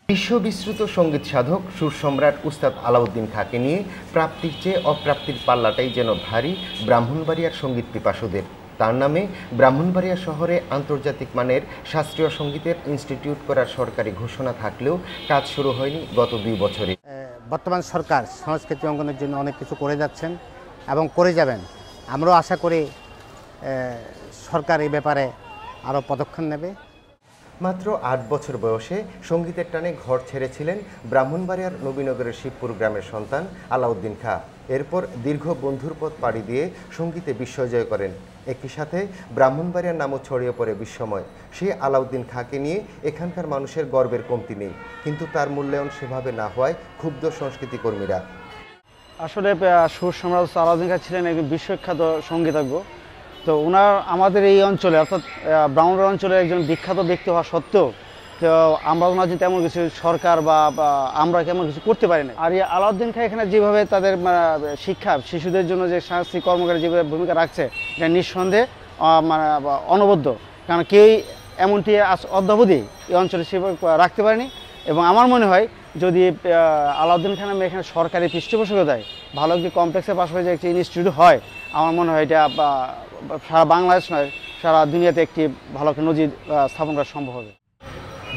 বিশ্ববিশ্রুত সঙ্গীত সাধক সুর সম্রাট উস্তাদ আলাউদ্দিন খাঁকে নিয়ে প্রাপ্তির চেয়ে অপ্রাপ্তির পাল্লাটাই যেন ভারী ব্রাহ্মণবাড়িয়ার সঙ্গীত পিপাসুদের। তার নামে ব্রাহ্মণবাড়িয়া শহরে আন্তর্জাতিক মানের শাস্ত্রীয় সঙ্গীতের ইনস্টিটিউট করার সরকারি ঘোষণা থাকলেও কাজ শুরু হয়নি গত 2 বছরে। বর্তমান সরকার সংস্কৃতি অঙ্গনের জন্য অনেক কিছু করে যাচ্ছেন এবং করে যাবেন। আমরাও আশা করি সরকার এই ব্যাপারে আরও পদক্ষেপ নেবে। মাত্র 8 বছর বয়সে সঙ্গীতের টানে ঘর ছেড়েছিলেন ব্রাহ্মণবাড়িয়ার নবীনগরের শিবপুর গ্রামের সন্তান আলাউদ্দিন খাঁ। এরপর দীর্ঘ বন্ধুর পথ পাড়ি দিয়ে সঙ্গীতে বিশ্বজয় করেন। একই সাথে ব্রাহ্মণবাড়িয়ার নামও ছড়িয়ে পড়ে বিশ্বময়। সেই আলাউদ্দিন খাঁকে নিয়ে এখানকার মানুষের গর্বের কমতি নেই, কিন্তু তার মূল্যায়ন সেভাবে না হওয়ায় ক্ষুব্ধ সংস্কৃতি কর্মীরা। আসলে সুর সম্রাট আলাউদ্দিন খাঁ ছিলেন একজন বিশ্বখ্যাত সঙ্গীতজ্ঞ। তো ওনার আমাদের এই অঞ্চলে অর্থাৎ ব্রাহ্মণবাড়িয়া অঞ্চলে একজন বিখ্যাত ব্যক্তি হওয়া সত্ত্বেও তো আমরা ওনার যে তেমন কিছু সরকার বা আমরা কেমন কিছু করতে পারি না। আর এই আলাউদ্দিন খাঁ এখানে যেভাবে তাদের শিক্ষা শিশুদের জন্য যে সাংস্কৃতিক কর্মকারী যেভাবে ভূমিকা রাখছে এটা নিঃসন্দেহে অনবদ্য, কারণ কেউই এমনটি অদ্যাবধি এই অঞ্চলে সেভাবে রাখতে পারেনি। এবং আমার মনে হয় যদি আলাউদ্দিন খাঁ নামে এখানে সরকারি পৃষ্ঠপোষকতায় ভালো একটি কমপ্লেক্সের পাশাপাশি একটি ইনস্টিটিউট হয়, আমার মনে হয় এটা সারা বাংলাদেশ নয় সারা দুনিয়াতে একটি ভালো একটা নজির স্থাপন করা সম্ভব হবে।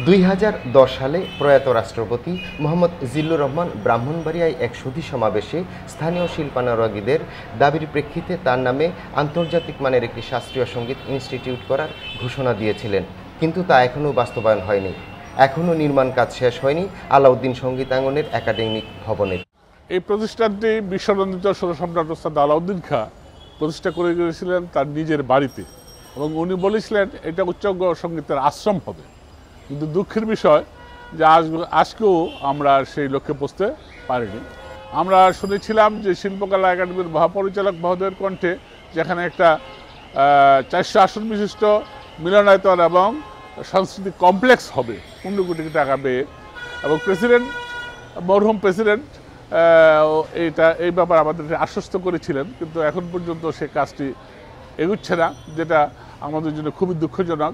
2010 সালে প্রয়াত রাষ্ট্রপতি মোহাম্মদ জিল্লুর রহমান ব্রাহ্মণবাড়িয়ায় এক সুধী সমাবেশে স্থানীয় শিল্পানুরাগীদের দাবির প্রেক্ষিতে তার নামে আন্তর্জাতিক মানের একটি শাস্ত্রীয় সঙ্গীত ইনস্টিটিউট করার ঘোষণা দিয়েছিলেন, কিন্তু তা এখনও বাস্তবায়ন হয়নি। এখনও নির্মাণ কাজ শেষ হয়নি আলাউদ্দিন সঙ্গীতাঙ্গনের একাডেমিক ভবনের। এই প্রতিষ্ঠানটি বিশ্বনন্দিত সুর সম্রাট উস্তাদ আলাউদ্দিন খাঁ প্রতিষ্ঠা করে গিয়েছিলেন তার নিজের বাড়িতে, এবং উনি বলেছিলেন এটা উচ্চাঙ্গ সঙ্গীতের আশ্রম হবে। কিন্তু দুঃখের বিষয় যে আজকেও আমরা সেই লক্ষ্যে পৌঁছতে পারিনি। আমরা শুনেছিলাম যে শিল্পকলা একাডেমির মহাপরিচালক মহোদয়ের কণ্ঠে যেখানে একটা 400 আসন বিশিষ্ট মিলনায়তন এবং সাংস্কৃতিক কমপ্লেক্স হবে 15 কোটি টাকা ব্যয়ে, এবং মরহুম প্রেসিডেন্ট এই ব্যাপারে আমাদের আশ্বস্ত করেছিলেন, কিন্তু এখন পর্যন্ত সে কাজটি এগুচ্ছে না, যেটা আমাদের জন্য খুবই দুঃখজনক।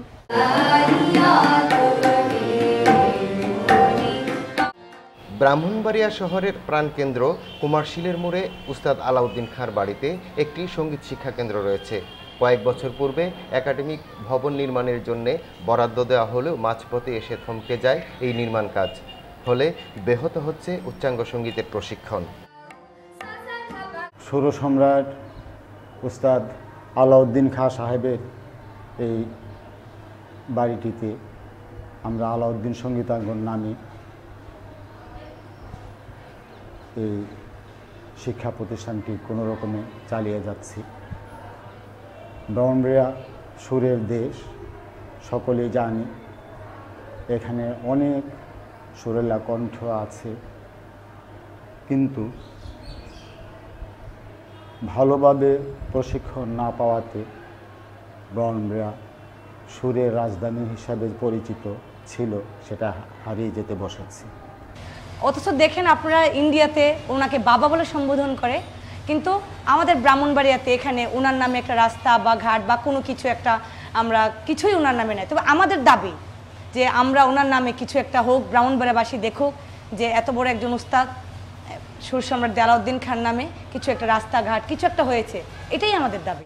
ব্রাহ্মণবাড়িয়া শহরের প্রাণকেন্দ্র কুমারশীলের মোড়ে উস্তাদ আলাউদ্দিন খাঁর বাড়িতে একটি সঙ্গীত শিক্ষা কেন্দ্র রয়েছে। কয়েক বছর পূর্বে একাডেমিক ভবন নির্মাণের জন্য বরাদ্দ দেওয়া হলেও মাঝপথে এসে থমকে যায় এই নির্মাণ কাজ, ফলে ব্যাহত হচ্ছে উচ্চাঙ্গ সঙ্গীতের প্রশিক্ষণ। সুর সম্রাট উস্তাদ আলাউদ্দিন খাঁ সাহেবের এই বাড়িটিতে আমরা আলাউদ্দিন সঙ্গীতাঙ্গন নামে এই শিক্ষা প্রতিষ্ঠানটি কোনো রকমে চালিয়ে যাচ্ছি। ব্রাহ্মণবাড়িয়া সুরের দেশ, সকলেই জানি এখানে অনেক সুরেলা কণ্ঠ আছে, কিন্তু ভালোভাবে প্রশিক্ষণ না পাওয়াতে ব্রাহ্মণবাড়িয়া সুরের রাজধানী হিসাবে পরিচিত ছিল, সেটা হারিয়ে যেতে বসেছে। অথচ দেখেন আপনারা ইন্ডিয়াতে ওনাকে বাবা বলে সম্বোধন করে, কিন্তু আমাদের ব্রাহ্মণবাড়িয়াতে এখানে ওনার নামে একটা রাস্তা বা ঘাট বা কোনো কিছু একটা আমরা কিছুই ওনার নামে নেই। তবে আমাদের দাবি যে আমরা ওনার নামে কিছু একটা হোক, ব্রাহ্মণবাড়িয়াবাসী দেখুক যে এত বড় একজন উস্তাদ সুর সম্রাট আলাউদ্দিন খাঁর নামে কিছু একটা রাস্তাঘাট কিছু একটা হয়েছে, এটাই আমাদের দাবি।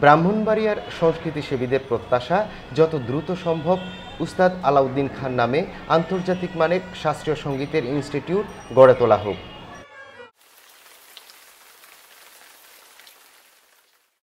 ব্রাহ্মণবাড়িয়ার সংস্কৃতিসেবীদের প্রত্যাশা যত দ্রুত সম্ভব উস্তাদ আলাউদ্দিন খাঁর নামে আন্তর্জাতিক মানের শাস্ত্রীয় সঙ্গীতের ইনস্টিটিউট গড়ে তোলা হোক।